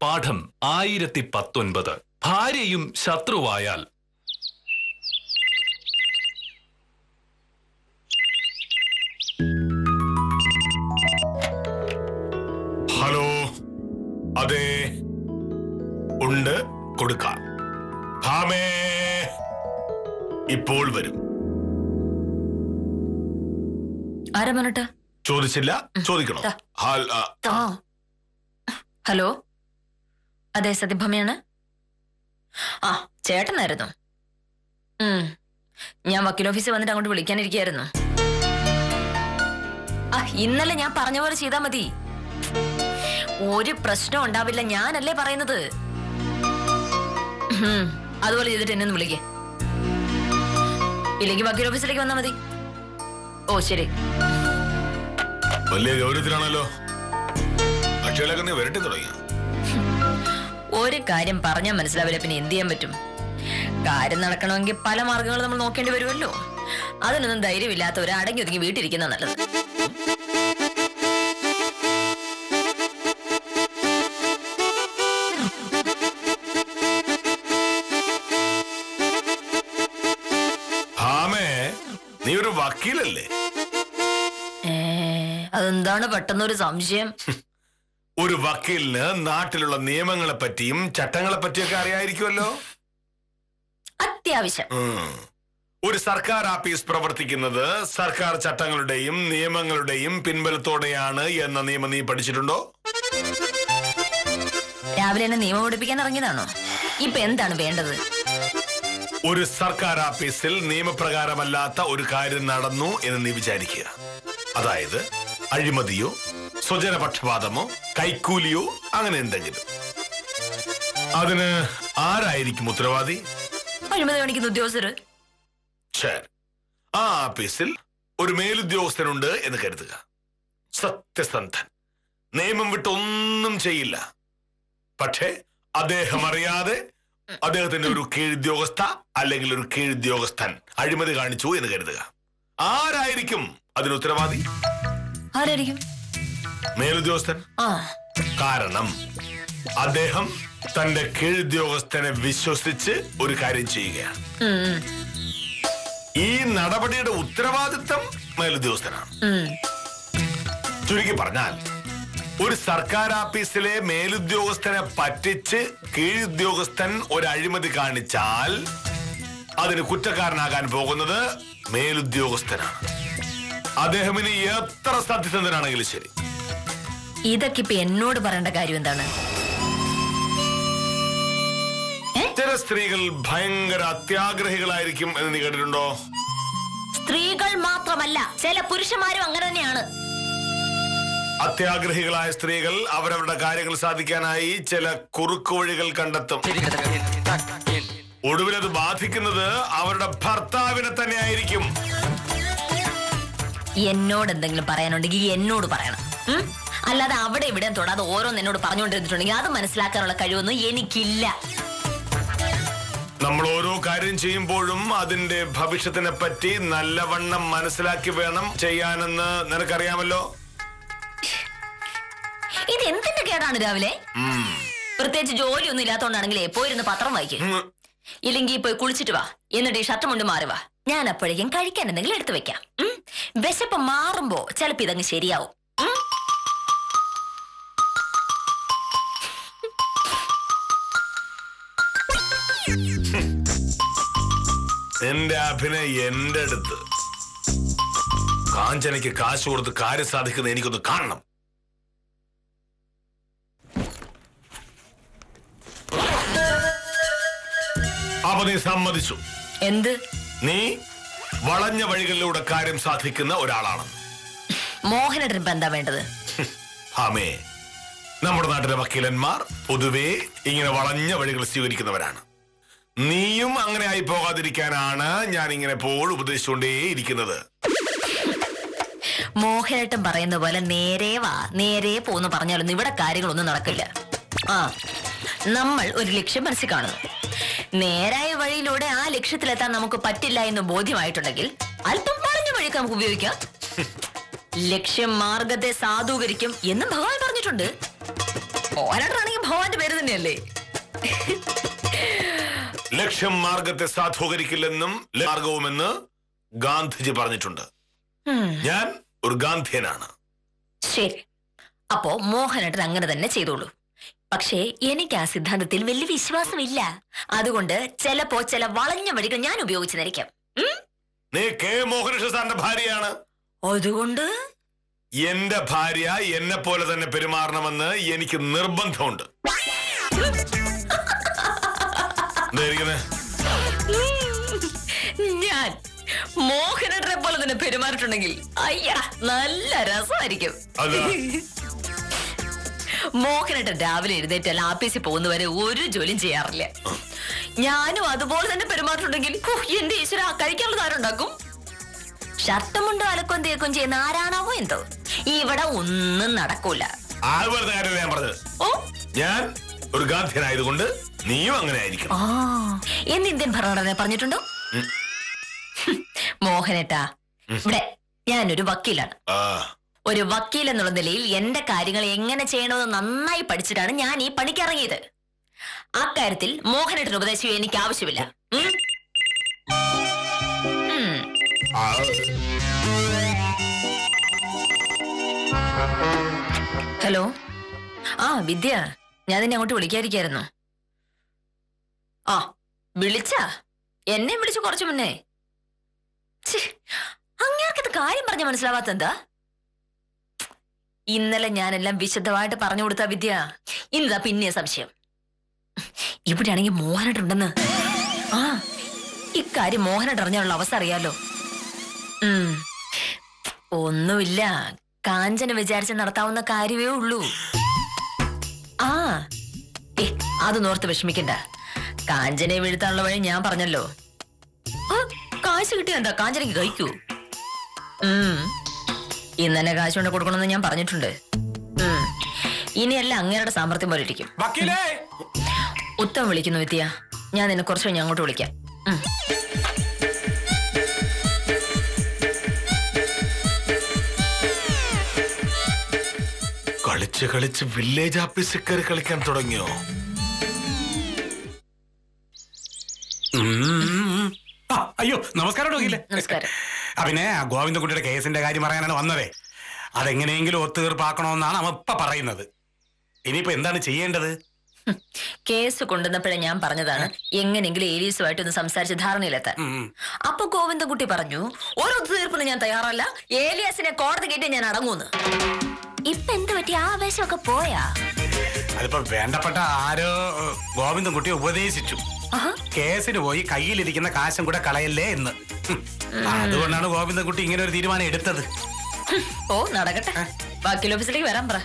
പാഠം 1019. ഭാര്യയും ശത്രുവായാൽ. ഹലോ, അതെ, ഉണ്ട്, കൊടുക്കാം. ഭാമേ ഇപ്പോൾ വരും. അരമിനിട്ട് ചോദിച്ചില്ല, ചോദിക്കണോ? ഹലോ, അതെ, സത്യഭാമയാണ്. ആ, ചേട്ടനായിരുന്നു. ഞാൻ വക്കീൽ ഓഫീസിൽ വന്നിട്ട് അങ്ങോട്ട് വിളിക്കാനിരിക്കായിരുന്നു. ഇന്നലെ ഞാൻ പറഞ്ഞ പോലെ ചെയ്താ മതി. ഒരു പ്രശ്നം ഉണ്ടാവില്ല, ഞാനല്ലേ പറയുന്നത്. അതുപോലെ ചെയ്തിട്ട് എന്നെ ഒന്ന് വിളിക്കേ. ഇല്ലെങ്കിൽ വക്കീൽ ഓഫീസിലേക്ക് വന്നാ മതി. ഓ ശരി. വലിയ ഗൗരവത്തിലാണല്ലോ. അക്ഷയയിലൊക്കെ വരട്ടെ തുടങ്ങിയ. ഒരു കാര്യം പറഞ്ഞാൽ മനസ്സിലാവില്ല, പിന്നെ എന്ത് ചെയ്യാൻ പറ്റും? കാര്യം നടക്കണമെങ്കിൽ പല മാർഗങ്ങൾ നമ്മൾ നോക്കേണ്ടി വരുമല്ലോ. അതിനൊന്നും ധൈര്യമില്ലാത്ത ഒരു അടങ്ങി ഒതുങ്ങി വീട്ടിരിക്കുന്ന നല്ലത്. നീ ഒരു വക്കീലല്ലേ? അതെന്താണ് പെട്ടെന്നൊരു സംശയം? ഒരു വക്കീലിന് നാട്ടിലുള്ള നിയമങ്ങളെ പറ്റിയും ചട്ടങ്ങളെ പറ്റിയൊക്കെ അറിയായിരിക്കുമല്ലോ. അത്യാവശ്യം. ഒരു സർക്കാർ ഓഫീസ് പ്രവർത്തിക്കുന്നത് സർക്കാർ ചട്ടങ്ങളുടെയും നിയമങ്ങളുടെയും പിൻബലത്തോടെയാണ് എന്ന നിയമം നീ പഠിച്ചിട്ടുണ്ടോ? രാവിലെ എന്നെ നിയമം പഠിപ്പിക്കാൻ ഇറങ്ങിയതാണോ? ഇപ്പൊ എന്താണ് വേണ്ടത്? ഒരു സർക്കാർ ഓഫീസിൽ നിയമപ്രകാരമല്ലാത്ത ഒരു കാര്യം നടന്നു എന്ന് നീ വിചാരിക്കുക. അതായത് അഴിമതിയോ സ്വജനപക്ഷപാതമോ കൈക്കൂലിയോ അങ്ങനെ എന്തെങ്കിലും. അതിന് ആരായിരിക്കും ഉത്തരവാദി? അഴിമതി കാണിക്കുന്ന ഉദ്യോഗസ്ഥര്. ശരി, ആ ഓഫീസിൽ ഒരു മേലുദ്യോഗസ്ഥനുണ്ട് എന്ന് കരുതുക. സത്യസന്ധൻ, നിയമം വിട്ടൊന്നും ചെയ്യില്ല. പക്ഷേ അദ്ദേഹം അറിയാതെ അദ്ദേഹത്തിന്റെ ഒരു കീഴുദ്യോഗസ്ഥ അല്ലെങ്കിൽ ഒരു കീഴുദ്യോഗസ്ഥൻ അഴിമതി കാണിച്ചു എന്ന് കരുതുക. ആരായിരിക്കും അതിന് ഉത്തരവാദി? ആരായിരിക്കും? മേലുദ്യോഗസ്ഥൻ. കാരണം അദ്ദേഹം തന്റെ കീഴുദ്യോഗസ്ഥനെ വിശ്വസിച്ച് ഒരു കാര്യം ചെയ്യുകയാണ്. ഈ നടപടിയുടെ ഉത്തരവാദിത്വം മേലുദ്യോഗസ്ഥനാണ്. ചുരുക്കി പറഞ്ഞാൽ ഒരു സർക്കാർ ഓഫീസിലെ മേലുദ്യോഗസ്ഥനെ പറ്റിച്ച് കീഴുദ്യോഗസ്ഥൻ ഒരു അഴിമതി കാണിച്ചാൽ അതിന് കുറ്റക്കാരനാകാൻ പോകുന്നത് മേലുദ്യോഗസ്ഥനാണ്. അദ്ദേഹം ഇനി എത്ര സത്യസന്ധനാണെങ്കിലും ശരി. ഇതൊക്കെ ഇപ്പൊ എന്നോട് പറയേണ്ട കാര്യം എന്താണ്? ചില സ്ത്രീകൾ ഭയങ്കര അത്യാഗ്രഹികളായിരിക്കും എന്ന് നീ കേട്ടിട്ടുണ്ടോ? സ്ത്രീകൾ മാത്രമല്ല, ചില പുരുഷന്മാരും അങ്ങനെ തന്നെയാണ്. അത്യാഗ്രഹികളായ സ്ത്രീകൾ അവരവരുടെ കാര്യങ്ങൾ സാധിക്കാനായി ചില കുറുക്കുവഴികൾ കണ്ടെത്തും. ഒടുവിൽ അത് ബാധിക്കുന്നത് അവരുടെ ഭർത്താവിനെ തന്നെ ആയിരിക്കും. എന്നോട് എന്തെങ്കിലും പറയാനുണ്ടെങ്കിൽ എന്നോട് പറയണം. അല്ലാതെ അവിടെ ഇവിടെ തൊടാതെ ഓരോന്ന് എന്നോട് പറഞ്ഞുകൊണ്ടിരുന്നിട്ടുണ്ടെങ്കിൽ അത് മനസ്സിലാക്കാനുള്ള കഴിവൊന്നും എനിക്കില്ല. നമ്മൾ ഓരോ കാര്യം ചെയ്യുമ്പോഴും അതിന്റെ ഭവിഷ്യത്തിനെ പറ്റി നല്ലവണ്ണം മനസ്സിലാക്കി വേണം ചെയ്യാനെന്ന് നിനക്കറിയാമല്ലോ. ഇത് എന്തിന്റെ കേടാണ് രാവിലെ? പ്രത്യേകിച്ച് ജോലിയൊന്നും ഇല്ലാത്തോണ്ടാണെങ്കിലേ പോയിരുന്ന് പത്രം വായിക്കും. ഇല്ലെങ്കിൽ പോയി കുളിച്ചിട്ട് വാ, എന്നിട്ട് ഈ ഷർട്ട് മുണ്ട് മാറി വാ. ഞാൻ അപ്പോഴേക്കും കഴിക്കാൻ എന്തെങ്കിലും എടുത്തു വെക്കാം. വിശപ്പ് മാറുമ്പോ ചിലപ്പോ ഇതങ്ങ് ശരിയാവും. എന്റെ അഭിനയം എന്റെ അടുത്ത്. കാഞ്ചനയ്ക്ക് കാശ് കൊടുത്ത് കാര്യം സാധിക്കുന്നത് എനിക്കൊന്ന് കാണണം. അപ്പൊ നീ സമ്മതിച്ചു? എന്ത്? നീ വളഞ്ഞ വഴികളിലൂടെ കാര്യം സാധിക്കുന്ന ഒരാളാണ്. മോഹനേട്ടൻ ഇപ്പൊ എന്താ വേണ്ടത്? ആമേ, നമ്മുടെ നാട്ടിലെ വക്കീലന്മാർ പൊതുവേ ഇങ്ങനെ വളഞ്ഞ വഴികൾ സ്വീകരിക്കുന്നവരാണ്. നീയും അങ്ങനെ ആയി പോകാതിരിക്കാനാണ് ഞാൻ ഇങ്ങനെ എപ്പോഴും ഉപദേശിച്ചുകൊണ്ടേയിരിക്കുന്നത്. മോഹനേട്ടൻ പറയുന്ന പോലെ നേരെ വാ നേരെ പോന്ന് പറഞ്ഞാലൊന്നും ഇവിടെ കാര്യങ്ങളൊന്നും നടക്കില്ല. നമ്മൾ ഒരു ലക്ഷ്യം മനസ്സിൽ കാണുന്നു. നേരായ വഴിയിലൂടെ ആ ലക്ഷ്യത്തിലെത്താൻ നമുക്ക് പറ്റില്ല എന്ന് ബോധ്യമായിട്ടുണ്ടെങ്കിൽ അല്പം വളഞ്ഞ വഴിക്ക് നമുക്ക് ഉപയോഗിക്കാം. ലക്ഷ്യം മാർഗത്തെ സാധൂകരിക്കും എന്നും ഭഗവാൻ പറഞ്ഞിട്ടുണ്ട്. മോഹനേട്ടനാണെങ്കിൽ ഭഗവാന്റെ പേര് തന്നെയല്ലേ. ലക്ഷ്യം മാർഗത്തെ സാധൂകരിക്കില്ലെന്നും മാർഗവുമെന്ന് ഗാന്ധിജി പറഞ്ഞിട്ടുണ്ട്. ഞാൻ ഒരു ഗാന്ധിയനാണ്. ശരി, അപ്പോ മോഹനേട്ടൻ അങ്ങനെ തന്നെ ചെയ്തോളൂ. പക്ഷേ എനിക്ക് ആ സിദ്ധാന്തത്തിൽ വലിയ വിശ്വാസമില്ല. അതുകൊണ്ട് ചിലപ്പോ ചില വളഞ്ഞ വഴികൾ ഞാൻ ഉപയോഗിച്ചതായിരിക്കാം. നീ കെ മോഹനകൃഷ്ണൻ സാറിന്റെ ഭാര്യയാണ്. അതുകൊണ്ട് എന്റെ ഭാര്യ എന്നെ പോലെ തന്നെ പെരുമാറണമെന്ന് എനിക്ക് നിർബന്ധമുണ്ട്. ഞാൻ മോഹനേട്ടനെ പോലെ തന്നെ പെരുമാറിയിട്ടുണ്ടെങ്കിൽ അയ്യാ നല്ല രസമായിരിക്കും. മോഹനേട്ടൻ രാവിലെ എഴുന്നേറ്റാൽ ആഫീസിൽ പോകുന്നവരെ ഒരു ജോലിയും ചെയ്യാറില്ല. ഞാനും അതുപോലെ തന്നെ പെരുമാറിയിട്ടുണ്ടെങ്കിൽ എന്റെ ഈശ്വര കഴിക്കാനുള്ള ആരുണ്ടാക്കും? ഷർട്ടും മുണ്ടും അലക്കും തേക്കും ചെയ്യുന്ന ആരാണാവോ എന്തോ. ഇവിടെ ഒന്നും നടക്കൂല. ഞാൻ പറഞ്ഞത് ഞാൻ ഒരു ഗാന്ധിയനായതുകൊണ്ട് നീയും അങ്ങനെ ആയിരിക്കും എന്ന് ഇന്ത്യൻ ഭരണഘടന പറഞ്ഞിട്ടുണ്ടോ? മോഹനേട്ടാ, ഇവിടെ ഞാനൊരു വക്കീലാണ്. ഒരു വക്കീൽ എന്നുള്ള നിലയിൽ എന്റെ കാര്യങ്ങൾ എങ്ങനെ ചെയ്യണമെന്ന് നന്നായി പഠിച്ചിട്ടാണ് ഞാൻ ഈ പണിക്കിറങ്ങിയത്. അക്കാര്യത്തിൽ മോഹനേട്ടൻ ഉപദേശം എനിക്ക് ആവശ്യമില്ല. ഹലോ, വിദ്യ, ഞാൻ നിന്നെ അങ്ങോട്ട് വിളിക്കാതിരിക്കായിരുന്നു. വിളിച്ചാ? എന്നെ വിളിച്ചു കുറച്ചു മുന്നേ. അങ്ങേർക്കത് കാര്യം പറഞ്ഞ മനസ്സിലാവാത്ത എന്താ? ഇന്നലെ ഞാനെല്ലാം വിശദമായിട്ട് പറഞ്ഞു കൊടുത്ത വിദ്യ, ഇന്നതാ പിന്നെ സംശയം. ഇവിടെയാണെങ്കിൽ മോഹനേട്ടുണ്ടെന്ന്. ഇക്കാര്യം മോഹനേട്ട് അറിഞ്ഞാലുള്ള അവസ്ഥ അറിയാലോ. ഒന്നുമില്ല, കാഞ്ചന വിചാരിച്ച് നടത്താവുന്ന കാര്യമേ ഉള്ളൂ. അത് നോർത്ത് വിഷമിക്കണ്ട. കാഞ്ചനെ വീഴ്ത്താനുള്ള വഴി ഞാൻ പറഞ്ഞല്ലോ. കാശ് കിട്ടിയ എന്താ, കാഞ്ചനയ്ക്ക് കഴിക്കൂ. ഇന്ന് തന്നെ കാശ് കൊണ്ട് കൊടുക്കണമെന്ന് ഞാൻ പറഞ്ഞിട്ടുണ്ട്. ഇനിയല്ല അങ്ങേരുടെ സാമർത്ഥ്യം പോലെ ഇരിക്കും. ഉത്തം വിളിക്കുന്നു വിദ്യ, ഞാൻ നിന്നെ കുറച്ച് കഴിഞ്ഞ് അങ്ങോട്ട് വിളിക്കാം. കളിച്ച് കളിച്ച് വില്ലേജ് ഓഫീസിൽ കയറി കളിക്കാൻ തുടങ്ങിയോ? അയ്യോ, നമസ്കാരം. നമസ്കാരം. പിന്നെ ഗോവിന്ദൻകുട്ടിയുടെ കേസിന്റെ കാര്യം പറയാനാണ് വന്നതേ. അതെങ്ങനെയെങ്കിലും ഒത്തുതീർപ്പാക്കണമെന്നാണ് അവൻ ഇപ്പൊ പറയുന്നത്. ഇനിയിപ്പോ എന്താണ് ചെയ്യേണ്ടത്? കേസ് കൊണ്ടുവന്നപ്പോഴേ ഞാൻ പറഞ്ഞതാണ് എങ്ങനെയെങ്കിലും ഏലീസുമായിട്ട് ഒന്ന് സംസാരിച്ച് ധാരണയിലെത്താൻ. അപ്പൊ ഗോവിന്ദൻകുട്ടി പറഞ്ഞു, ഒരു ഒത്തുതീർപ്പിന് ഞാൻ തയ്യാറല്ല, ഏലിയാസിനെ കോടതി കയറ്റി ഞാൻ അടങ്ങൂന്ന്. ഇപ്പൊ എന്ത് പറ്റി? ആവേശമൊക്കെ പോയാ? അതിപ്പോ വേണ്ടപ്പെട്ട ആരോ ഗോവിന്ദൻകുട്ടിയെ ഉപദേശിച്ചു, കേസിന് പോയി കയ്യിലിരിക്കുന്ന കാശും കൂടെ കളയല്ലേ എന്ന്. അതുകൊണ്ടാണ് ഗോവിന്ദൻകുട്ടി ഇങ്ങനെ ഒരു തീരുമാനം എടുത്തത്. നടക്കട്ടെ, വക്കീൽ ഓഫീസിലേക്ക് വരാൻ പറ.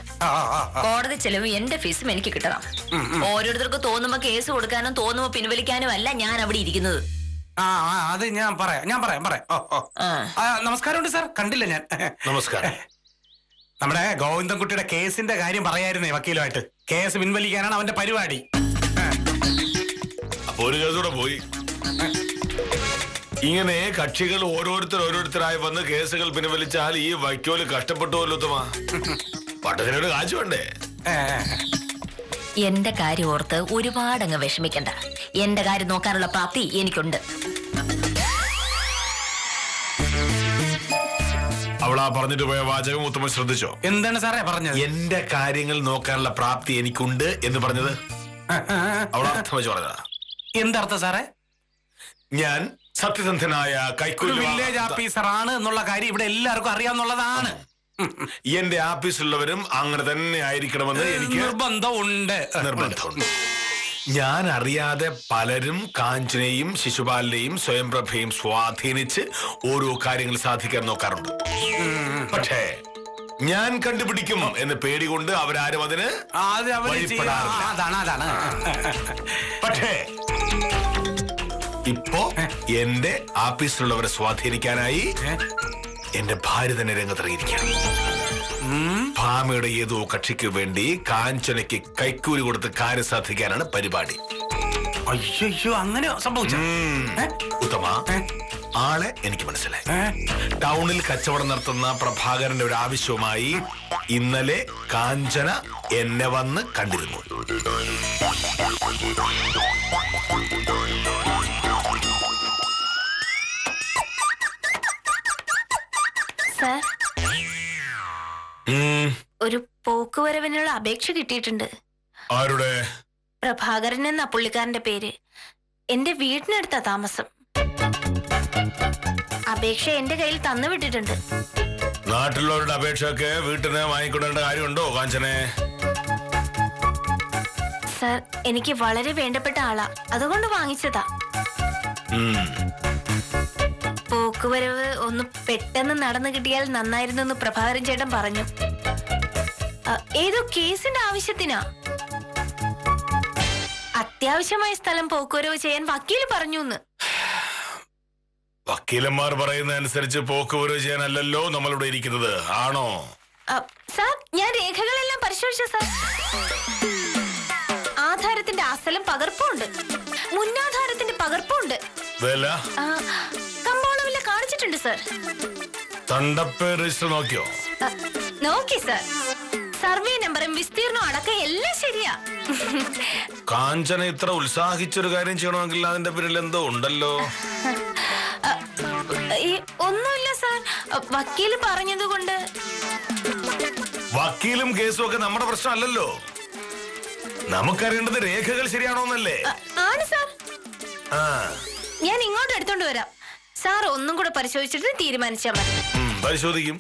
കോടതി ചെലവ് എന്റെ ഫീസും എനിക്ക് കിട്ടണം. ഓരോരുത്തർക്ക് തോന്നുമ്പോ കേസ് കൊടുക്കാനും തോന്നുമ്പോ പിൻവലിക്കാനും അല്ല ഞാൻ അവിടെ ഇരിക്കുന്നത്. അത് ഞാൻ പറയാം. നമസ്കാരമുണ്ട് സാർ, കണ്ടില്ല ഞാൻ. നമസ്കാരം. നമ്മുടെ ഗോവിന്ദൻകുട്ടിയുടെ കേസിന്റെ കാര്യം പറയായിരുന്നേ വക്കീലുമായിട്ട്. കേസ് പിൻവലിക്കാനാണ് അവന്റെ പരിപാടി. ഒരു കേസൂടെ പോയി. ഇങ്ങനെ കക്ഷികൾ ഓരോരുത്തരായി വന്ന് കേസുകൾ പിൻവലിച്ചാൽ ഈ വക്കീല് കഷ്ടപ്പെട്ടുവല്ലോ. പട്ടത്തിനൊരു കാശ് വേണ്ടേ? എന്റെ കാര്യം ഓർത്ത് ഒരുപാടങ്ങ് വിഷമിക്കണ്ട. എന്റെ കാര്യം നോക്കാനുള്ള പ്രാപ്തി എനിക്കുണ്ട്. അവളാ പറഞ്ഞിട്ട് പോയ വാചകം ഉത്തമൻ ശ്രദ്ധിച്ചോ? എന്താണ് സാറേ പറഞ്ഞത്? എന്റെ കാര്യങ്ങൾ നോക്കാനുള്ള പ്രാപ്തി എനിക്കുണ്ട് എന്ന് പറഞ്ഞത് അവളർത്ഥം വെച്ച് പറഞ്ഞതാ. എന്തർത്ഥം സാറേ? ഞാൻ സത്യസന്ധനായ കൈക്കൂലി വില്ലേജ് ഓഫീസറാണ് എന്നുള്ള കാര്യം ഇവിടെ എല്ലാവർക്കും അറിയാവുന്നതാണ്. എന്റെ ഓഫീസിലുള്ളവരും അങ്ങനെ തന്നെ ആയിരിക്കണമെന്ന് എനിക്ക് നിർബന്ധമുണ്ട്. ഞാൻ അറിയാതെ പലരും കാഞ്ചനയും ശിശുപാലിനെയും സ്വയംപ്രഭയും സ്വാധീനിച്ച് ഓരോ കാര്യങ്ങൾ സാധിക്കാൻ നോക്കാറുണ്ട്. പക്ഷേ ഞാൻ കണ്ടുപിടിക്കും എന്ന് പേടികൊണ്ട് അവരാരും അതിന് അതാണ്. പക്ഷേ ഇപ്പോ എന്റെ ഓഫീസിലുള്ളവരെ സ്വാധീനിക്കാനായി എന്റെ ഭാര്യ തന്നെ രംഗത്തിറങ്ങിയിരിക്കുകയാണ്. ഭാമയുടെ ഏതോ കക്ഷിക്ക് വേണ്ടി കാഞ്ചനയ്ക്ക് കൈക്കൂലി കൊടുത്ത് കാര്യം സാധിക്കാനാണ് പരിപാടി. അയ്യോ അങ്ങനെ സംഭവിച്ചു. ഉത്തമ, ആളെ എനിക്ക് മനസ്സിലായി. ടൗണിൽ കച്ചവടം നടത്തുന്ന പ്രഭാകരന്റെ ഒരു ആവശ്യവുമായി ഇന്നലെ കാഞ്ചന എന്നെ വന്ന് കണ്ടിരുന്നു. സാർ, ഒരു പോക്കുവരവിനുള്ള അപേക്ഷ കിട്ടിയിട്ടുണ്ട്. ആരുടെ? പ്രഭാകരൻ എന്ന പുള്ളിക്കാരന്റെ പേര്. എന്റെ വീടിനടുത്താ താമസം. അപേക്ഷ എന്റെ കയ്യിൽ തന്നു വിട്ടിട്ടുണ്ട്. നാട്ടിലുള്ളവരുടെ അപേക്ഷയൊക്കെ വീട്ടിന് വാങ്ങിക്കൊണ്ടേണ്ട കാര്യമുണ്ടോ കാഞ്ചനെ? സാർ, എനിക്ക് വളരെ വേണ്ടപ്പെട്ട ആളാ, അതുകൊണ്ട് വാങ്ങിച്ചതാ. പോക്കുവരവ് ഒന്ന് പെട്ടെന്ന് നടന്നു കിട്ടിയാൽ നന്നായിരുന്നു എന്ന് പ്രഭാകരൻ ചേട്ടൻ പറഞ്ഞു. ഏതോ കേസിന്റെ ആവശ്യത്തിനാ. അത്യാവശ്യമായ സ്ഥലം പോക്കുവരവ് ചെയ്യാൻ വക്കീൽ പറഞ്ഞു. വക്കീലന്മാർ പറയുന്ന അനുസരിച്ച് പോക്കുവരവ് ചെയ്യാനല്ലല്ലോ നമ്മളിവിടെ ഇരിക്കുന്നത്, ആണോ? സാർ, ഞാൻ രേഖകളെല്ലാം പരിശോധിച്ചു സാർ. ആധാരത്തിന്റെ അസലും പകർപ്പുണ്ട്, മുന്നാധാരത്തിന്റെ പകർപ്പുണ്ട്. കമ്പോളവില കാണിച്ചിട്ടുണ്ട് സാർ. തണ്ടപ്പേ രജിസ്റ്റർ നോക്കിയോ? നോക്കി സാർ. സർവേ നമ്പറും വിസ്തീർണം അടക്കം എല്ലാം ശരിയാ. കാഞ്ചന ഇത്ര ഉത്സാഹിച്ചൊരു കാര്യം ചെയ്യണമെങ്കിൽ അതിന്റെ പിന്നിൽ എന്തോ ഉണ്ടല്ലോ. ഒന്നുമില്ല സാർ, വക്കീല് പറഞ്ഞത് കൊണ്ട്. വക്കീലും കേസും ഒക്കെ നമ്മുടെ പ്രശ്നമല്ലല്ലോ. നമുക്കറിയേണ്ടത് രേഖകൾ ശരിയാണോന്നല്ലേ? ആണ് സാർ. ഞാൻ ഇങ്ങോട്ട് എടുത്തോണ്ട് വരാം. സാർ ഒന്നും കൂടെ പരിശോധിച്ചിട്ട് തീരുമാനിച്ചാൽ മതി. പരിശോധിക്കും.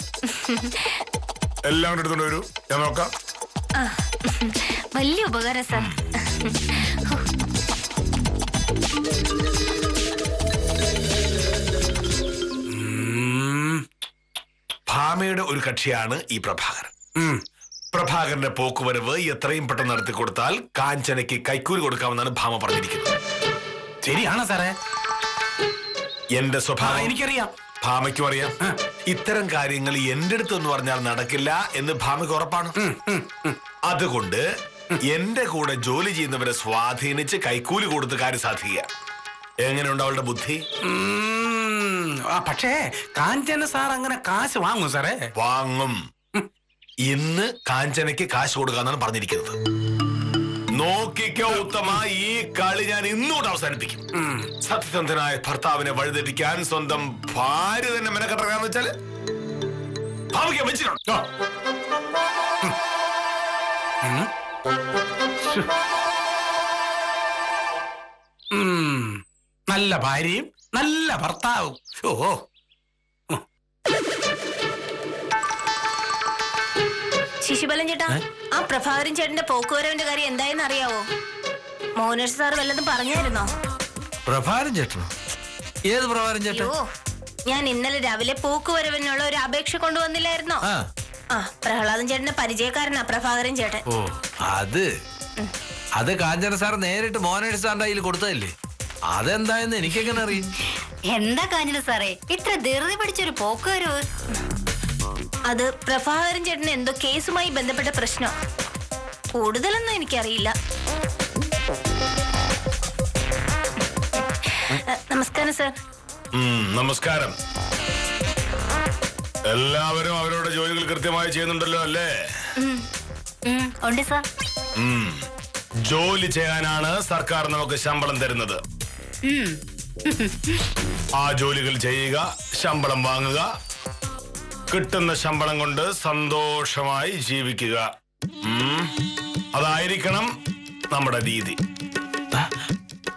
എല്ലാം കൂടെ എടുത്തോണ്ട് വരൂ, ഞാൻ നോക്കാം. വലിയ ഉപകാരം സാർ. ഭാമയുടെ ഒരു കക്ഷിയാണ് ഈ പ്രഭാകരൻ. പ്രഭാകരന്റെ പോക്കുവരവ് എത്രയും പെട്ടെന്ന് നടത്തി കൊടുത്താൽ കാഞ്ചനയ്ക്ക് കൈക്കൂലി കൊടുക്കാമെന്നാണ് ഭാമ പറഞ്ഞിരിക്കുന്നത്. ശരിയാണോ സാറേ? എന്റെ സ്വഭാവം എനിക്കറിയാം, ഭാമയ്ക്കും അറിയാം. ഇത്തരം കാര്യങ്ങൾ എന്റെ അടുത്തൊന്ന് പറഞ്ഞാൽ നടക്കില്ല എന്ന് ഭാമയ്ക്ക് ഉറപ്പാണ്. അതുകൊണ്ട് എന്റെ കൂടെ ജോലി ചെയ്യുന്നവരെ സ്വാധീനിച്ച് കൈക്കൂലി കൊടുത്ത് കാര്യം സാധിക്കുക. എങ്ങനെയുണ്ട് അവളുടെ ബുദ്ധി? പക്ഷേ കാഞ്ചന സാർ അങ്ങനെ കാശ് വാങ്ങും സാറേ? വാങ്ങും. ഇന്ന് കാഞ്ചനയ്ക്ക് കാശ് കൊടുക്കാന്നാണ് പറഞ്ഞിരിക്കുന്നത്. നോക്കിക്കോ ഉത്തമ, ഈ കളി ഞാൻ ഇന്നുകൂടെ അവസാനിപ്പിക്കും. സത്യസന്ധനായ ഭർത്താവിനെ വഴിതെറ്റിക്കാൻ സ്വന്തം ഭാര്യ തന്നെ മെനക്കെട്ടറാന്ന് വെച്ചാല് ഭാവിക്കാൻ വെച്ചിട്ടുണ്ട്. നല്ല ഭാര്യയും നല്ല ഭർത്താവും. ഓ, ശിശുബലൻ ചേട്ടാ, ആ പ്രഭാകരൻ ചേട്ടന്റെ പോക്കുവരവിന്റെ കാര്യം എന്തായെന്ന് അറിയാവോ? മോനേഷ് സാർ വല്ലതും പറഞ്ഞായിരുന്നോ? പ്രഭാകരൻ ചേട്ടനോ? ഏത് പ്രഭാകരൻ ചേട്ടൻ? ഞാൻ ഇന്നലെ രാവിലെ പോക്കുവരവിനുള്ള ഒരു അപേക്ഷ കൊണ്ടുവന്നില്ലായിരുന്നോ? പ്രഹ്ലാദൻ ചേട്ടന്റെ പരിചയക്കാരനാ പ്രഭാകരൻ ചേട്ടൻ. ഓ, അത് കാഞ്ചന സാർ നേരിട്ട് മോനേഷ് സാറിന്റെ കയ്യിൽ കൊടുത്തതല്ലേ? അതെന്തായെന്ന് എനിക്കെങ്ങനെ അറിയും? എന്താ കാഞ്ചന സാറേ ഇത്ര ധൃതി പിടിച്ചൊരു പോക്കുവരവ്? അത് പ്രഭാകരൻ ചേട്ടന് എന്തോ കേസുമായി ബന്ധപ്പെട്ട പ്രശ്നം. കൂടുതലൊന്നും എനിക്കറിയില്ല. നമസ്കാരം സാർ. നമസ്കാരം. എല്ലാവരും അവരുടെ ജോലികൾ കൃത്യമായി ചെയ്യുന്നുണ്ടല്ലോ അല്ലേ? ഉണ്ട് സാർ. ജോലി ചെയ്യാനാണ് സർക്കാർ നമുക്ക് ശമ്പളം തരുന്നത്. ആ ജോലികൾ ചെയ്യുക, ശമ്പളം വാങ്ങുക, കിട്ടുന്ന ശമ്പളം കൊണ്ട് സന്തോഷമായി ജീവിക്കുക. അതായിരിക്കണം നമ്മുടെ രീതി.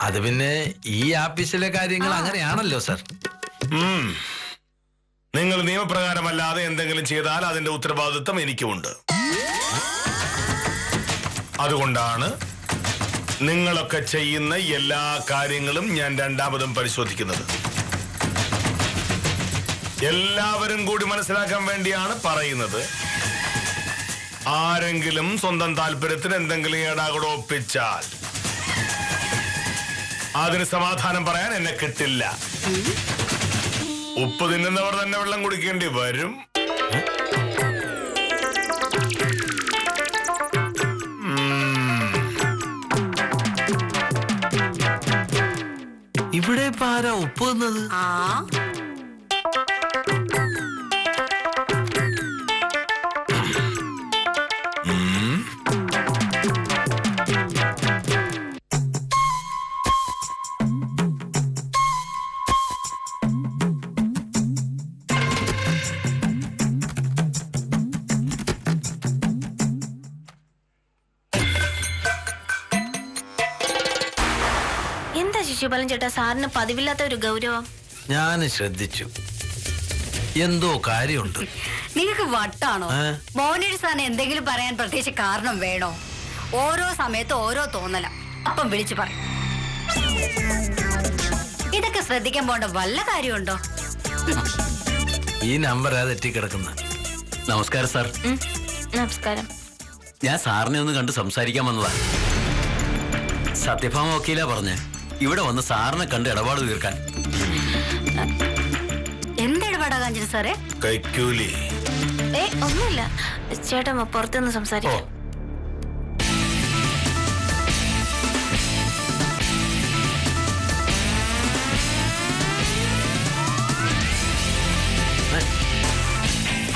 അത് പിന്നെ ഈ ആഫീസിലെ കാര്യങ്ങൾ അങ്ങനെയാണല്ലോ സാർ. നിങ്ങൾ നിയമപ്രകാരമല്ലാതെ എന്തെങ്കിലും ചെയ്താൽ അതിന്റെ ഉത്തരവാദിത്വം എനിക്കുമുണ്ട്. അതുകൊണ്ടാണ് നിങ്ങളൊക്കെ ചെയ്യുന്ന എല്ലാ കാര്യങ്ങളും ഞാൻ രണ്ടാമതും പരിശോധിക്കുന്നത്. എല്ലാവരും കൂടി മനസ്സിലാക്കാൻ വേണ്ടിയാണ് പറയുന്നത്. ആരെങ്കിലും സ്വന്തം താല്പര്യത്തിന് എന്തെങ്കിലും ഏടാകൂടെ ഒപ്പിച്ചാൽ അതിന് സമാധാനം പറയാൻ എന്നെ കിട്ടില്ല. ഉപ്പ് തിന്നുന്നവർ തന്നെ വെള്ളം കുടിക്കേണ്ടി വരും. ഇവിടെ ഇപ്പൊ ആരാ ഉപ്പ് തന്നത്? ആ എന്താ ശിശുപാലൻ ചേട്ടാ സാറിന് പതിവില്ലാത്ത ഒരു ഗൗരവം? ഞാൻ ശ്രദ്ധിച്ചു, എന്തോ കാര്യമുണ്ട്. നിങ്ങൾക്ക് വട്ടാണോ? മോനൊരു സാറിന് എന്തെങ്കിലും പറയാൻ പ്രത്യേകിച്ച് കാരണം വേണോ? ഓരോ സമയത്ത് ഓരോ തോന്നല, അപ്പം വിളിച്ചു പറയും. ഇതൊക്കെ ശ്രദ്ധിക്കാൻ പോണ്ട വല്ല കാര്യമുണ്ടോ? ഈ നമ്പറാ തെറ്റിക്കിടക്കുന്ന. നമസ്കാരം സാർ. നമസ്കാരം. ഞാൻ സാറിനെ ഒന്ന് കണ്ട് സംസാരിക്കാൻ വന്നതാ. സത്യഭാമ വക്കീലാ പറഞ്ഞ് ഇവിടെ വന്ന് സാറിനെ കണ്ട് ഇടപാട് തീർക്കാൻ. എന്ത് ഇടപാടാ കാഞ്ചന സാറേ? കൈക്കൂലി. ഒന്നുമില്ല ചേട്ടാ, പുറത്തുനിന്ന് സംസാരിക്കാം.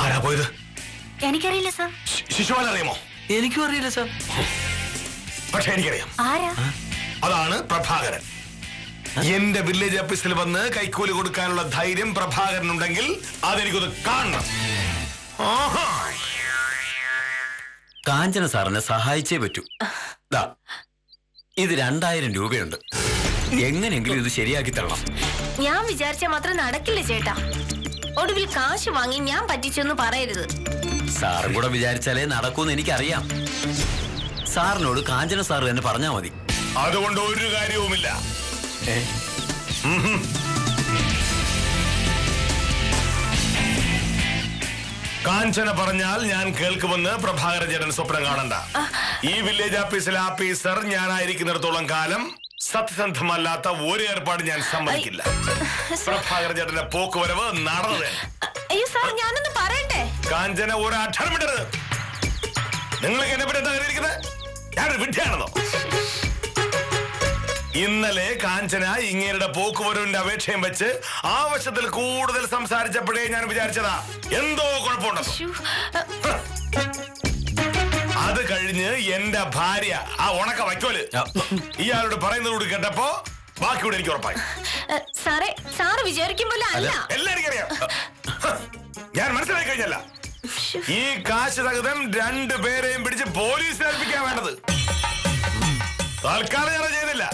ആരാ പോയത്? എനിക്കറിയില്ല സാർ. ശിശുപാലൻ അറിയുമോ? എനിക്കും അറിയില്ല സാർ. പക്ഷെ എനിക്കറിയാം. ആരാ? അതാണ് പ്രഭാകരൻ. എന്റെ വില്ലേജ് ഓഫീസിൽ വന്ന് കൈക്കൂലി കൊടുക്കാനുള്ള ധൈര്യം പ്രഭാകരനുണ്ടെങ്കിൽ അതെനിക്കൊന്ന് കാണണം. ആഹാ. കാഞ്ചന സാറിനെ സഹായിച്ചേ പറ്റൂ. ദാ, ഇത് 2000 രൂപയുണ്ട്. എങ്ങനെയെങ്കിലും ഇത് ശരിയാക്കി തരണം. ഞാൻ വിചാരിച്ചാൽ മാത്രം നടക്കില്ല ചേട്ടാ. ഒടുവിൽ കാശ് വാങ്ങി ഞാൻ പറ്റിച്ചെന്ന് പറയരുത്. സാറും കൂടെ വിചാരിച്ചാലേ നടക്കൂന്ന് എനിക്കറിയാം. സാറിനോട് കാഞ്ചന സാർ തന്നെ പറഞ്ഞാ മതി. അതുകൊണ്ട് ഒരു കാര്യവുമില്ല. കാഞ്ചന പറഞ്ഞാൽ ഞാൻ കേൾക്കുമെന്ന് പ്രഭാകര ചേട്ടൻ സ്വപ്നം കാണണ്ട. ഈ വില്ലേജ് ഓഫീസിലെ ഓഫീസർ ഞാനായിരിക്കുന്നിടത്തോളം കാലം സത്യസന്ധമല്ലാത്ത ഒരു ഏർപ്പാട് ഞാൻ സമ്മതിക്കില്ല. പ്രഭാകര ചേട്ടന്റെ പോക്കുവരവ് നടന്നത്. അയ്യോ സാർ, ഞാനൊന്ന് പറയട്ടെ. കാഞ്ചന ഒരു അക്ഷരം വിടരുത്. നിങ്ങൾക്ക് എന്നെ പറ്റി എന്താ കരുതിയിരിക്കുന്നത്? ഞാനൊരു വിഡ്ഢിയാണെന്നോ? ഇന്നലെ കാഞ്ചന ഇങ്ങേരുടെ പോക്കുവരവിന്റെ അപേക്ഷയും വെച്ച് ആവശ്യത്തിൽ കൂടുതൽ സംസാരിച്ചപ്പോഴേ ഞാൻ വിചാരിച്ചതാ എന്തോ കുഴപ്പമുണ്ടെന്ന്. അത് കഴിഞ്ഞ് എന്റെ ഭാര്യ ആ ഉണക്ക വയ്ക്കോല് ഇയാളോട് പറയുന്നതോട് കേട്ടപ്പോ ബാക്കിയോട് എനിക്ക് ഉറപ്പായി. സാറേ, സാറ് വിചാരിക്കും പോലെ അല്ല. എല്ലാവർക്കും അറിയാം. ഞാൻ മനസ്സിലാക്കി കഴിഞ്ഞല്ല. ഈ കാശ് സഹിതം 2 പേരെയും പിടിച്ച് പോലീസിൽ ഏൽപ്പിക്കാൻ വേണ്ടത്. തൽക്കാലം ഞാൻ ചെയ്യുന്നില്ല.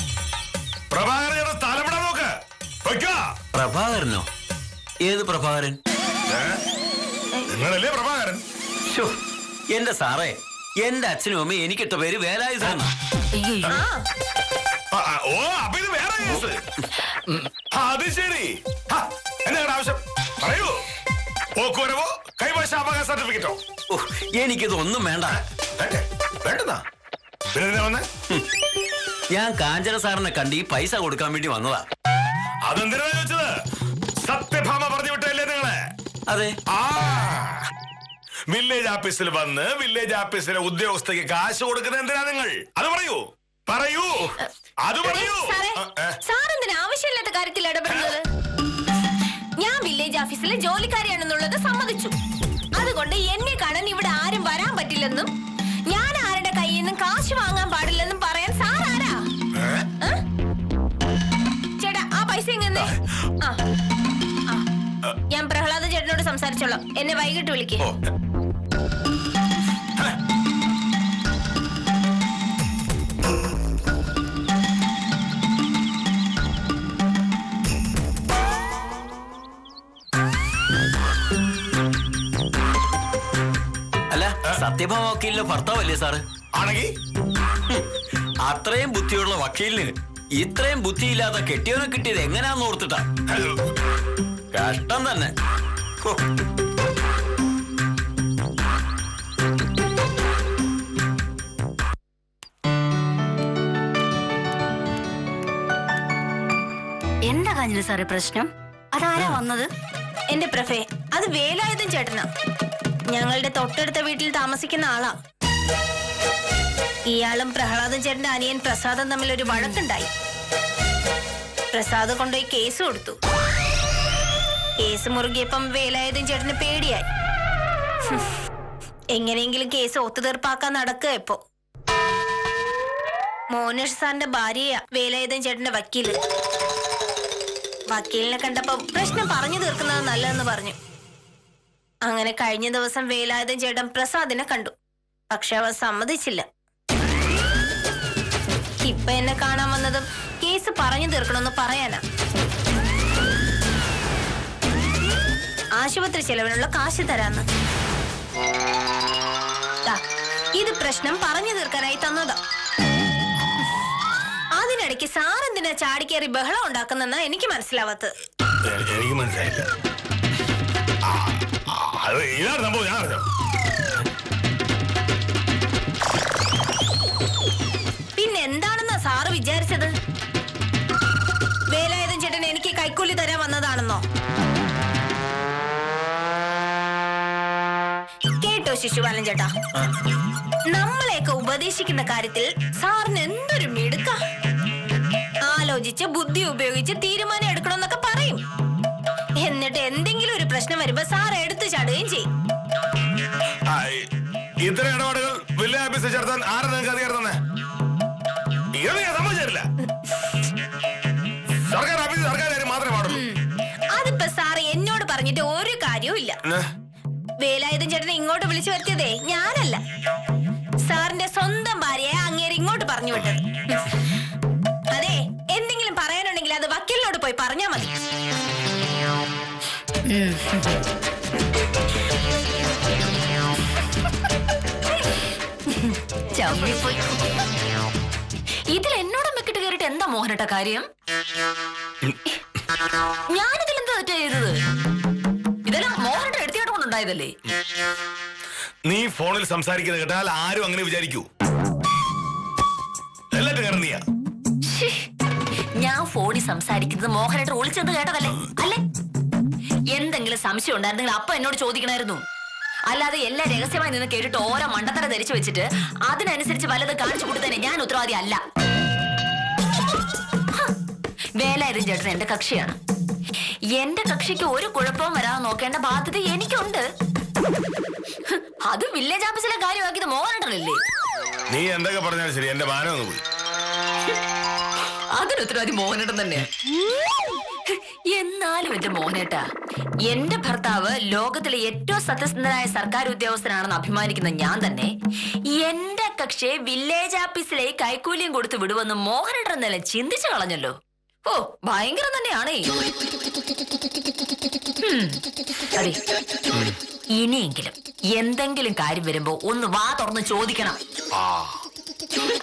പ്രഭാകരൻ തലമിടാൻ നോക്ക്. പ്രഭാകരനോ? ഏത് പ്രഭാകരൻ? നിങ്ങളല്ലേ പ്രഭാകരൻ? എന്റെ സാറേ, എന്റെ അച്ഛനും അമ്മയും എനിക്കിട്ട പേര് വേലായുധൻ. ഓ, അപ്പൊ ഇത് വേറെ കേസ്. അത് ശരി. എന്താണ് ആവശ്യം? പറയൂ. പോക്കുവരവോ കൈവശാവകാശ സർട്ടിഫിക്കറ്റോ? എനിക്കിതൊന്നും വേണ്ട. വേണ്ടതാ. പിന്നെ വന്നേ? ഞാൻ കാഞ്ചന സാറിനെ കണ്ട് ഈ പൈസ കൊടുക്കാൻ വേണ്ടി വന്നതാ. അതെന്തിനാ ചോദിച്ചത്? സത്യഭാമ പറഞ്ഞു വിട്ടല്ലേ നിങ്ങളെ? അതെ. വില്ലേജ് ഓഫീസിൽ വന്ന് വില്ലേജ് ഓഫീസിലെ ഉദ്യോഗസ്ഥയ്ക്ക് കാശ് കൊടുക്കുന്നത് എന്തിനാ നിങ്ങൾ? അത് പറയൂ. പറയൂ. അത് പറയൂ. സാറെന്തിനാ ആവശ്യമില്ലാത്ത കാര്യത്തിൽ ഇടപെടുന്നത്? ഞാൻ വില്ലേജ് ഓഫീസിലെ ജോലിക്കാരിയാണെന്നുള്ളത് സമ്മതിച്ചു. അതുകൊണ്ട് എന്നെ കാണാൻ ഇവിടെ ആരും വരാൻ പറ്റില്ലെന്നും ഞാൻ ആരുടെ കയ്യിൽ നിന്നും കാശ് വാങ്ങാൻ പാടില്ലെന്നും പറയാൻ സാർ ആരാ? ചേട്ടാ, ആ പൈസ ഇങ്ങനെ. ഞാൻ പ്രഹ്ലാദ ചേട്ടനോട് സംസാരിച്ചോളാം. എന്നെ വൈകിട്ട് വിളിക്കേ. അല്ല, സത്യഭാമ വക്കീലിന്റെ ഭർത്താവല്ലേ സാറ്? ആണെങ്കിൽ അത്രയും ബുദ്ധിയുള്ള വക്കീലിന് ഇത്രയും ബുദ്ധിയില്ലാതെ കെട്ടിയവനെ കിട്ടിയത് എങ്ങനെയാന്ന് ഓർത്തിട്ടാ. കഷ്ടം തന്നെ. എന്താ കാഞ്ചന സാറേ പ്രശ്നം? അതാരാ വന്നത്? എന്റെ പ്രഭേ, അത് വേലായുധൻ ചേട്ടനാ. ഞങ്ങളുടെ തൊട്ടടുത്ത വീട്ടിൽ താമസിക്കുന്ന ആളാ. ഇയാളും പ്രഹ്ലാദൻ ചേട്ടന്റെ അനിയൻ പ്രസാദം തമ്മിൽ ഒരു വഴക്കുണ്ടായി. പ്രസാദ് കൊണ്ടുപോയി കേസ് കൊടുത്തു. കേസ് മുറുകിയപ്പം വേലായുധൻ ചേട്ടന് പേടിയായി. എങ്ങനെയെങ്കിലും കേസ് ഒത്തുതീർപ്പാക്കാൻ നടക്കുക ഇപ്പോ. മോനേഷ് സാറിന്റെ ഭാര്യയാ വേലായുധൻ ചേട്ടന്റെ വക്കീല്. വക്കീലിനെ കണ്ടപ്പോ പ്രശ്നം പറഞ്ഞു തീർക്കുന്നത് നല്ലതെന്ന് പറഞ്ഞു. അങ്ങനെ കഴിഞ്ഞ ദിവസം വേലായുധൻ ചേട്ടൻ പ്രസാദിനെ കണ്ടു. പക്ഷെ അവൻ സമ്മതിച്ചില്ല. ഇപ്പൊ എന്നെ കാണാൻ വന്നതും കേസ് പറഞ്ഞു തീർക്കണമെന്ന് പറയാനാ. ആശുപത്രി ചെലവിനുള്ള കാശ് തരാന്ന്. ഇത് പ്രശ്നം പറഞ്ഞു തീർക്കാനായി തന്നതാ. അതിനിടയ്ക്ക് സാറെന്തിനാ ചാടിക്കേറി ബഹളം ഉണ്ടാക്കുന്നെന്നാ എനിക്ക് മനസ്സിലാവാത്തത്. എനിക്ക് മനസ്സിലായില്ല. പിന്നെ എന്താണെന്നാ സാറ് വിചാരിച്ചത്? വേലായുധൻ ചേട്ടൻ എനിക്ക് കൈക്കൂലി തരാൻ വന്നതാണെന്നോ? കേട്ടോ ശിശുപാലൻ ചേട്ടാ, നമ്മളെയൊക്കെ ഉപദേശിക്കുന്ന കാര്യത്തിൽ സാറിന് എന്തൊരു മിടുക്ക. ആലോചിച്ച് ബുദ്ധി ഉപയോഗിച്ച് തീരുമാനം എടുക്കണമെന്നൊക്കെ പറയും. എന്നിട്ട് എന്തെങ്കിലും ഒരു പ്രശ്നം വരുമ്പോ സാർ എടുത്തു ചാടുകയും ചെയ്യും. ഇത്തരം ഇടപാടുകൾ വില്ലേജ് ഓഫീസിൽ ചേർത്താൻ ആരാ നിങ്ങൾക്ക് അധികാരം തന്നെ? ഞാൻ സമ്മതിച്ചില്ല. സർക്കാർ ഓഫീസ് സർക്കാർ കാര്യം മാത്രമേ പാടുള്ളൂ. അതിപ്പോ സാറ് എന്നോട് പറഞ്ഞിട്ട് ഒരു കാര്യവും ഇല്ല. വേലായുധൻ ചേട്ടനെ ഇങ്ങോട്ട് വിളിച്ചു വരുത്തിയതേ ഞാനല്ല. സാറിന്റെ സ്വന്തം ഭാര്യയെ അങ്ങേര് ഇങ്ങോട്ട് പറഞ്ഞു വിട്ടത്. അതെ, എന്തെങ്കിലും പറയാനുണ്ടെങ്കിൽ അത് വക്കീലിനോട് പോയി പറഞ്ഞാ മതി. ഇതിൽ എന്നോടും വെക്കിട്ട് കയറിട്ട് എന്താ മോഹനട്ട കാര്യം? ഞാനിതിൽ എന്താ തെറ്റാ ചെയ്തത്? ഇതെല്ലാം മോഹനട്ട എടുത്തിട്ട് കൊണ്ടുണ്ടായതല്ലേ? നീ ഫോണിൽ സംസാരിക്കുന്നത് കേട്ടാൽ ആരും അങ്ങനെ വിചാരിക്കൂ. എല്ലാറ്റും കാരണം നീയാ. ഞാൻ ഫോണിൽ സംസാരിക്കുന്നത് മോഹനട്ട ഒളിച്ചെന്ന് കേട്ടതല്ലേ? അല്ലേ? എന്തെങ്കിലും സംശയം ഉണ്ടായിരുന്നെങ്കിൽ അപ്പൊ എന്നോട് ചോദിക്കണമായിരുന്നു. അല്ലാതെ എല്ലാം രഹസ്യമായി നിന്ന് കേട്ടിട്ട് ഓരോ മണ്ടത്തര ധരിച്ചു വെച്ചിട്ട് അതിനനുസരിച്ച് വല്ലത് കാണിച്ചു കൊടുത്തന്നെ ഞാൻ ഉത്തരവാദി അല്ല. വേലായുധൻ ചേട്ടൻ എന്റെ കക്ഷിയാണ്. എന്റെ കക്ഷിക്ക് ഒരു കുഴപ്പവും വരാതെ നോക്കേണ്ട ബാധ്യത എനിക്കുണ്ട്. അത് വില്ലേജ് ഓഫീസിലെ കാര്യമാക്കിയത് മോഹനട്ടനല്ലേ? നീ എന്തൊക്കെ പറഞ്ഞാലും ശരി, എന്റെ മാനം ഒന്ന് പോയി. അതിന് ഉത്തരവാദി മോഹനേട്ടൻ തന്നെ. എന്നാലും എന്റെ മോഹനേട്ട, എന്റെ ഭർത്താവ് ലോകത്തിലെ ഏറ്റവും സത്യസന്ധനായ സർക്കാർ ഉദ്യോഗസ്ഥനാണെന്ന് അഭിമാനിക്കുന്ന ഞാൻ തന്നെ എന്റെ കക്ഷിയെ വില്ലേജ് ഓഫീസിലെ കൈക്കൂലിയും കൊടുത്ത് വിടുവെന്ന് മോഹനേട്ടൻ തന്നെ ചിന്തിച്ചു കളഞ്ഞല്ലോ. ഓ, ഭയങ്കരം തന്നെയാണേ. അതെ, ഇനിയെങ്കിലും എന്തെങ്കിലും കാര്യം വരുമ്പോ ഒന്ന് വാ തുറന്ന് ചോദിക്കണം.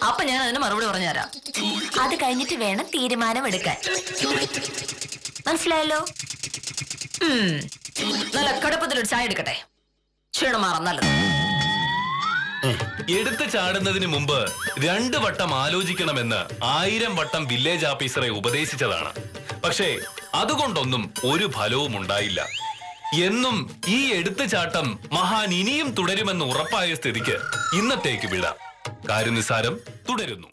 അപ്പൊ ഞാൻ അതിന് മറുപടി പറഞ്ഞു തരാം. അത് കഴിഞ്ഞിട്ട് വേണം തീരുമാനം എടുക്കാൻ. മനസ്സിലായല്ലോ? നല്ല കടുപ്പത്തിലൊരു ചായ എടുക്കട്ടെ. ക്ഷീണം മാറാം. നല്ലത്. എടുത്തു ചാടുന്നതിന് മുമ്പ് 2 വട്ടം ആലോചിക്കണമെന്ന് 1000 വട്ടം വില്ലേജ് ഓഫീസറെ ഉപദേശിച്ചതാണ്. പക്ഷേ അതുകൊണ്ടൊന്നും ഒരു ഫലവും ഉണ്ടായില്ല. എന്നും ഈ എടുത്തുചാട്ടം മഹാൻ ഇനിയും തുടരുമെന്ന് ഉറപ്പായ സ്ഥിതിക്ക് ഇന്നത്തേക്ക് വിടാം. കാര്യനിസാരം തുടരുന്നു.